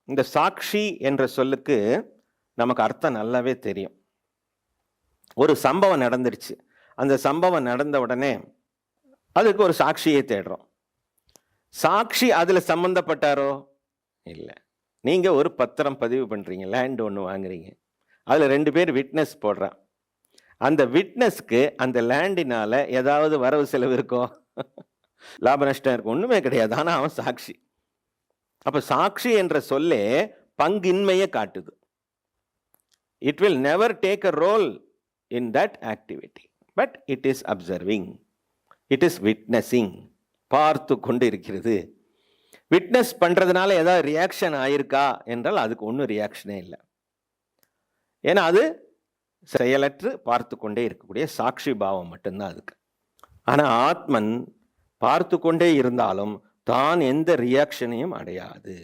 இந்த சாட்சி என்ற சொல்லுக்கு நமக்கு அர்த்தம் நல்லாவே தெரியும். ஒரு சம்பவம் நடந்துருச்சு. அந்த சம்பவம் நடந்த உடனே அதுக்கு ஒரு சாட்சியை தேடுறோம். சாட்சி அதுல சம்பந்தப்பட்டாரோ? இல்லை. நீங்க ஒரு பத்திரம் பதிவு பண்றீங்க, லேண்ட் ஒன்று வாங்குறீங்க. அதுல 2 பேர் விட்னஸ் போடுறான். அந்த விட்னஸ்க்கு அந்த லேண்டினால ஏதாவது வரவு செலவு இருக்கோ? லாப நஷ்டம் இருக்கும்? ஒண்ணுமே கிடையாது. ஆனா அவன் சாட்சி. அப்ப சாட்சி என்ற சொல்லே பங்கின்மையை காட்டுது. It will never take a role in that activity, but it is observing, it is witnessing. பார்த்து கொண்டு இருக்கிறது. விட்னஸ் பண்றதுனால ஏதாவது ரியாக்ஷன் ஆயிருக்கா என்றால் அதுக்கு ஒன்றும் ரியாக்ஷனே இல்லை. ஏன்னா அது செயலற்று பார்த்து கொண்டே இருக்கக்கூடிய சாட்சி பாவம் மட்டும்தான் அதுக்கு. ஆனா ஆத்மன் பார்த்து கொண்டே இருந்தாலும் தான் எந்த ரியாக்ஷனையும் அடையாது.